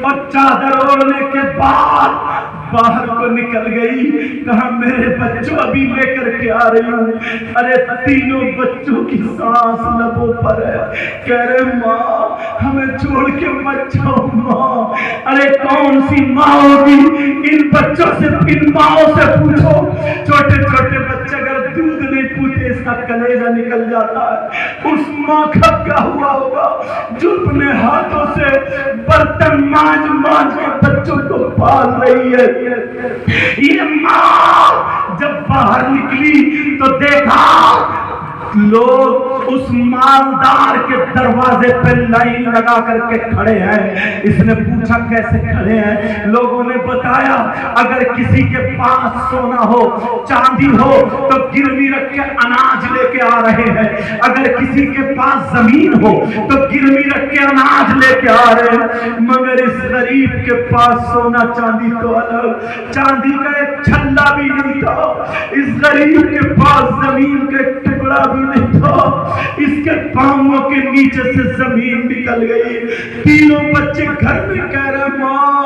اور چادر اوڑھنے کے بعد باہر کو نکل گئی. کہا میرے بچوں ابھی لے کر کے آ رہی ہوں. ارے تینوں بچوں کی سانس لبوں پر ہے. کہہ رہے ماں ہمیں چھوڑ کے مت جاؤ ماں. ارے کون سی ماں ہوگی؟ ان بچوں سے ان ماؤں سے پوچھو. چھوٹے چھوٹے بچے اگر دودھ نہیں پیتے اس کا کلیجہ نکل جاتا ہے. اس ماں کا کیا ہوا ہوگا جو اپنے ہاتھوں سے برتن مانج مانج کے بچوں کو پال رہی ہے. یہ ماں جب باہر نکلی تو دیکھا لوگ اس مالدار کے دروازے پہ لائن لگا کر کے کھڑے ہیں. اس نے پوچھا کیسے کھڑے ہیں؟ لوگوں نے بتایا اگر کسی کے پاس سونا ہو چاندی ہو تو گروی رکھ کے اناج لے کے آ رہے ہیں. اگر کسی کے پاس زمین ہو تو گروی رکھ کے اناج لے کے آ رہے ہیں. مگر اس غریب کے پاس سونا چاندی تو الگ, چاندی کا ایک چھلا بھی نہیں تھا. اس غریب کے پاس زمین کا ایک ٹکڑا بھی نہیں تھا. اس کے پاؤں کے نیچے سے زمین نکل گئی. تینوں بچے گھر میں کہہ رہے ماں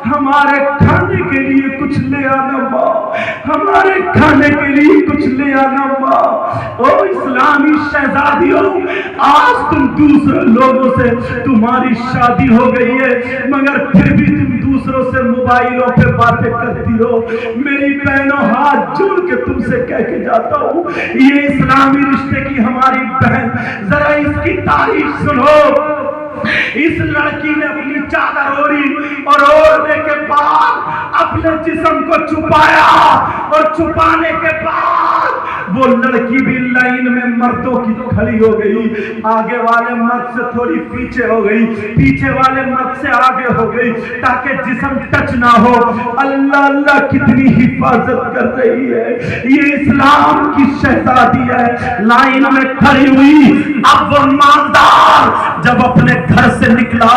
ہمارے کھانے کے لیے کچھ لے آنا ماں, ہمارے کھانے کے لیے کچھ لے آنا ماں. او اسلامی شہزادیوں, آج تم دوسرے لوگوں سے تمہاری شادی ہو گئی ہے مگر پھر بھی تم دوسروں سے موبائلوں پہ باتیں کرتی ہو. میری بہنوں ہاتھ جوڑ کے تم سے کہہ کے جاتا ہوں یہ اسلامی رشتے کی ہماری بہن, ذرا اس کی تاریخ سنو. اس لڑکی نے اپنی چادر اوڑھی اور اوڑھنے کے بعد اپنے جسم کو چھپایا اور چھپانے کے بعد وہ لڑکی بھی لائن میں مردوں کی کھڑی ہو گئی. آگے والے مرد سے تھوڑی پیچھے ہو گئی, پیچھے والے مرد سے آگے ہو گئی تاکہ جسم ٹچ نہ ہو. اللہ اللہ کتنی حفاظت کر رہی ہے. یہ اسلام کی شہزادی ہے, لائن میں کھڑی ہوئی. اب وہ مالدار جب اپنے گھر سے نکلا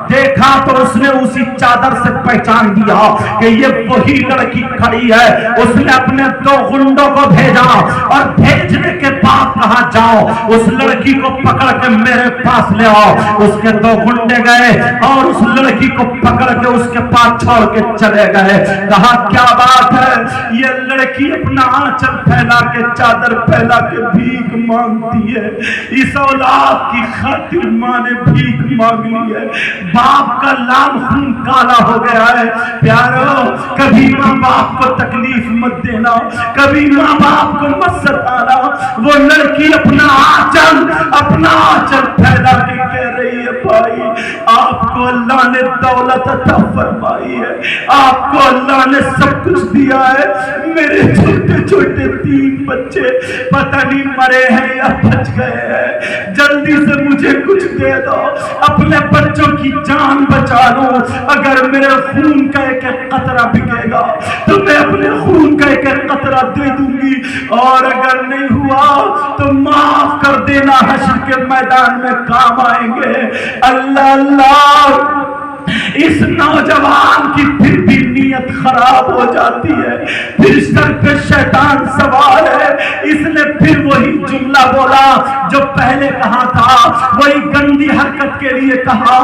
دیکھا تو اس نے اسی چادر سے پہچان دیا کہ یہ وہی لڑکی کھڑی ہے. اس نے اپنے 2 غنڈوں کو بھیجا اور بھیجنے کے بعد کہا جاؤ اس لڑکی کو پکڑ کے میرے پاس لے آؤ. اس کے 2 غنڈے گئے اور اس لڑکی کو پکڑ کے اس کے پاس چھوڑ کے چلے گئے. کہا کیا بات ہے؟ یہ لڑکی اپنا آنچل پھیلا کے چادر پھیلا کے بھیک مانگتی ہے. اس اولاد کی خاطر ماں نے بھیک مانگ لی ہے. باپ کا لال خون کالا ہو گیا ہے. پیارو کبھی ماں باپ کو تکلیف مت دینا, کبھی ماں باپ کو مت ستانا. وہ لڑکی اپنا آنچل پھیلا کے کہہ رہی ہے بھائی آپ کو اللہ نے دولت عطا فرمائی ہے, آپ کو اللہ نے سب کچھ دیا ہے. میرے چھوٹے چھوٹے 3 بچے پتہ نہیں مرے ہیں یا بچ گئے ہیں, جلدی سے مجھے کچھ دے دو, اپنے بچوں کی جان بچا لوں. اگر میرے خون کا ایک قطرہ بکے گا تو میں اپنے خون کا ایک قطرہ دے دوں گی, اور اگر نہیں ہوا تو معاف کر دینا, حشر کے میدان میں کام آئیں گے. اللہ اللہ. اس نوجوان کی پھر بھی نیت خراب ہو جاتی ہے, پھر سر پہ شیطان سوار ہے. اس نے پھر وہی جملہ بولا جو پہلے کہا تھا, وہی گندی حرکت کے لیے کہا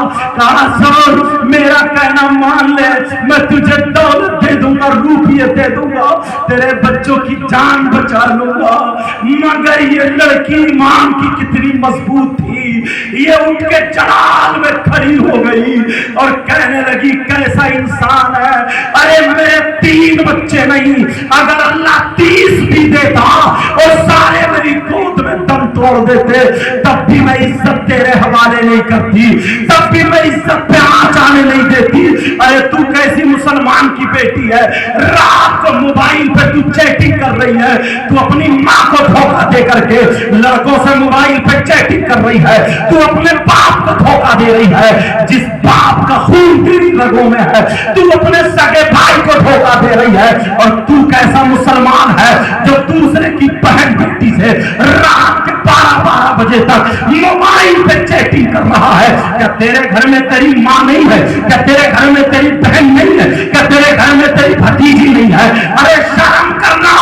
سن میرا کہنا مان لے, میں تجھے دولت دے دوں گا, روپیے دے دوں گا, تیرے بچوں کی جان بچا لوں گا. مگر یہ لڑکی ایمان کی کتنی مضبوط تھی, یہ اٹھ کے جلال میں کھڑی ہو گئی اور کہنے لگی کیسا انسان ہے. ارے میرے 3 بچے نہیں, اگر اللہ 30 بھی دیتا اور سارے میری گود میں دم توڑ دیتے تب بھی میں عزت تیرے حوالے نہیں کرتی, تب بھی میں عزت پہ آنچ آنے نہیں دیتی. ارے تو کیسی مسلمان کی بیٹی ہے, رات کو موبائل پہ تو چیٹنگ کر رہی ہے, تو اپنی ماں کو دھوکہ دے کر کے لڑکوں سے موبائل پہ چیٹنگ کر رہی ہے, تو اپنے باپ کو دھوکہ دے رہی ہے جس باپ کا خون تیری رگوں میں ہے, تو اپنے سگے بھائی کو دھوکہ دے رہی ہے. اور تو کیسا مسلمان ہے جو دوسرے کی بہن بیٹی سے رات کے 12 بجے تک موبائل پہ چیٹنگ کر رہا ہے؟ کیا تیرے گھر میں تیری ماں نہیں ہے؟ کیا تیرے گھر میں تیری بہن نہیں ہے؟ کیا تیرے گھر میں تیری بھتیجی نہیں ہے؟ ارے شرم کرنا.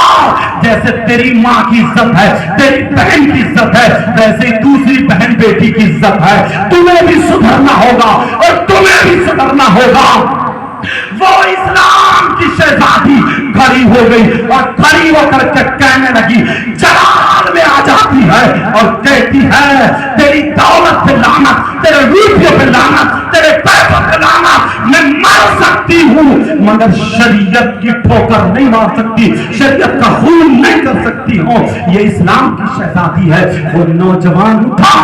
جیسے تیری ماں کی عزت ہے، تیری بہن کی عزت ہے، ویسے ہی دوسری بہن بیٹی کی عزت ہے۔ تمہیں بھی سدھرنا ہوگا اور تمہیں بھی سدھرنا ہوگا۔ وہ اسلام کی شہزادی کھڑی ہو گئی اور کھڑی ہو کر کے کہنے لگی، جلال میں آ جاتی ہے اور کہتی ہے تیری دولت پہ لعنت، تیرے روپیوں پہ لعنت، تیرے پیسوں پہ لعنت، میں مر سکتی ہوں مگر شریعت کی ٹھوکر نہیں مار سکتی، شریعت کا خون نہیں کر سکتی ہوں۔ یہ اسلام کی شہزادی ہے۔ وہ نوجوان اٹھا،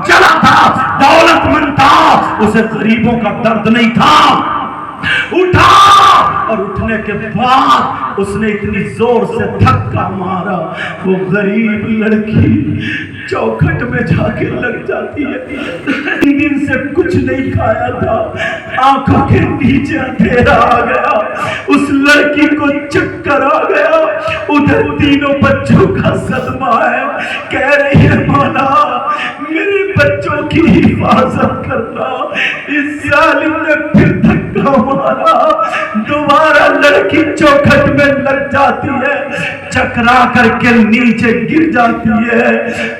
چلا تھا، دولت مند تھا، اسے غریبوں کا درد نہیں تھا، اٹھا اور اٹھنے کے بعد اس نے اتنی زور سے دھکا مارا، وہ غریب لڑکی چوکھٹ میں جا کے لگ جاتی ہے۔ 3 دن سے کچھ نہیں کھایا تھا، آنکھوں کے نیچے اندھیرا آ گیا، اس لڑکی کو چکر آ گیا، ادھر تینوں بچوں کا صدمہ ہے، کہہ رہی ہے مولا میرے بچوں کی حفاظت کرنا۔ اس ظالم نے پھر دھکا مارا، دوبارہ لڑکی چوکھٹ میں لگ جاتی ہے، چکرا کر کے نیچے گر جاتی ہے۔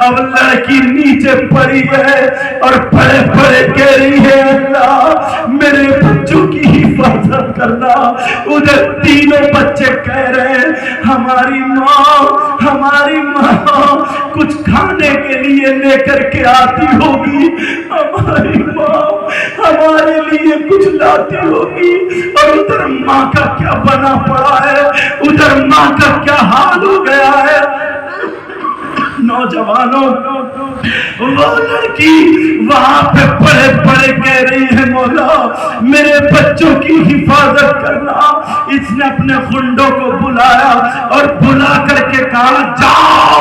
اب لڑکی نیچے پڑی ہے اور پڑے پڑے کہہ رہی ہے اللہ میرے بچوں کی حفاظت کرنا۔ ادھر تینوں بچے کہہ رہے ہیں ہماری ماں کچھ کھانے کے لیے لے کر کے آتی ہوگی، ہماری ماں ہمارے لیے کچھ لاتی ہوگی۔ اور ادھر ماں کا کیا بنا پڑا ہے، ادھر ماں کا کیا حال ہو گیا ہے۔ نوجوانوں، وہ لڑکی وہاں پہ پڑے پڑے کہہ رہی ہے مولا میرے بچوں کی حفاظت کرنا۔ اس نے اپنے خنڈوں کو بلایا اور بلا کر کے کہا جاؤ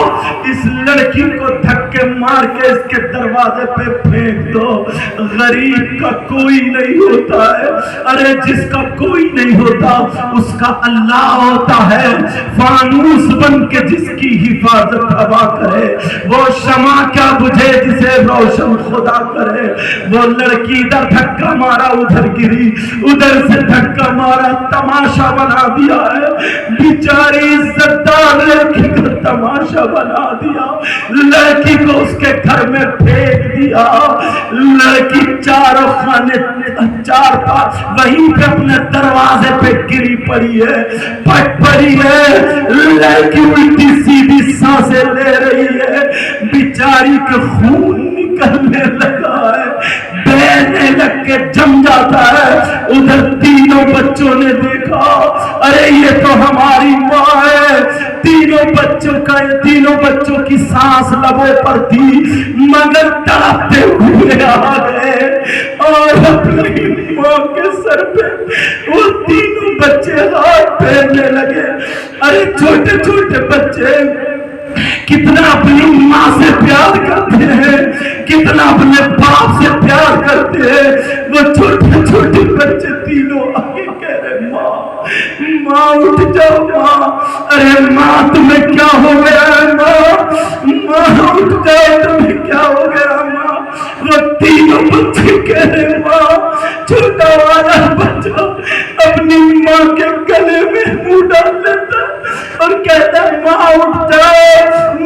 اس لڑکی کو دھکے مار کے اس کے دروازے پہ پھینک دو۔ غریب کا کوئی نہیں ہوتا ہے، ارے جس کا کوئی نہیں ہوتا اس کا اللہ ہوتا ہے۔ فانوس بن کے جس کی حفاظت ہوا کرے، وہ شمع کیا بجھے جسے روشن خدا کرے۔ وہ لڑکی ادھر دھکا مارا ادھر گری، ادھر سے دھکا مارا، تماشا بنا دیا ہے، بیچاری عزت دار لڑکی کا تماشا بنا دیا، لڑکی کو اس کے گھر میں پھینک دیا۔ لڑکی چاروں خانے چار پاس وہیں پہ اپنے دروازے پہ گری پڑی ہے، پٹ پڑی ہے، لڑکی الٹی سیدھی سانسیں لے رہی ہے، بیچاری کے خون نکلنے لگا ہے، بہنے لگ کے جم جاتا ہے۔ ادھر تینوں بچوں نے دیکھا ارے یہ تو ہماری ماں ہے، تینوں بچوں کی سانس لبوں پر تھی مگر تڑپتے ہوئے آ گئے اور اپنی ماں کے سر پہ وہ تینوں بچے ہاتھ پھیرنے لگے۔ ارے چھوٹے چھوٹے بچے کتنا اپنی ماں سے پیار کرتے ہیں، کتنا اپنے باپ سے پیار کرتے ہیں۔ وہ چھوٹے چھوٹے بچے تینوں آگے کہہ رہے ماں اٹھ جاؤ ماں، ارے ماں تمہیں کیا ہو گیا ہے ماں اٹھ جاؤ، تمہیں کیا ہو گیا ماں۔ وہ تینوں بچے کہہ رہے ماں، چھوٹا والا بچہ اپنی ماں کے گلے میں منہ ڈال لیتا اور کہتا ہے ماں اٹھ جاؤ،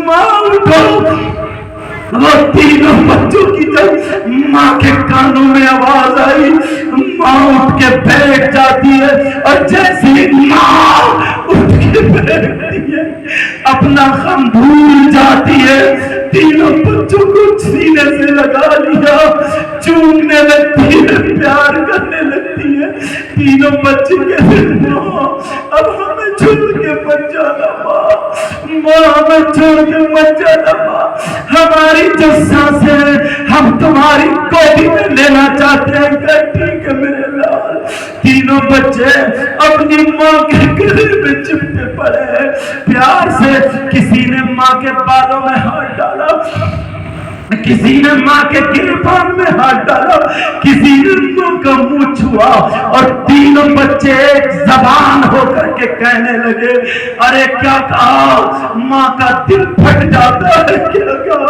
ماں اٹھو۔ وہ تینوں بچوں کی جب ماں کے کانوں میں آواز آئی، ماں اٹھ کے بیٹھ جاتی ہے اور جیسے ماں اٹھ کے بیٹھتی ہے اپنا غم بھول جاتی ہے، تینوں بچوں کو سینے سے لگا لیا، چومنے لگتی ہے، پیار کرنے لگتی ہے۔ تینوں بچے کہتے ہیں ماں اب ہمیں چھوڑ کے مت جانا، ماں ہمیں چھوڑ کے مت جانا، ماں ہماری جو سانسیں ہیں ہم تمہاری گودی میں لینا چاہتے ہیں۔ کہ ٹھیک ہے میرے لال۔ تینوں بچے اپنی ماں کے گلے میں چپتے پڑے ہیں پیار سے۔ کسی نے ماں کے بالوں میں ہاتھ ڈالا، کسی نے ماں کے گریبان میں ہاتھ ڈالا، کسی نے ماں کا منہ چھوا اور تینوں بچے ایک زبان ہو کر کے کہنے لگے ارے کیا کہا، ماں کا دل پھٹ جاتا ہے، کیا کہا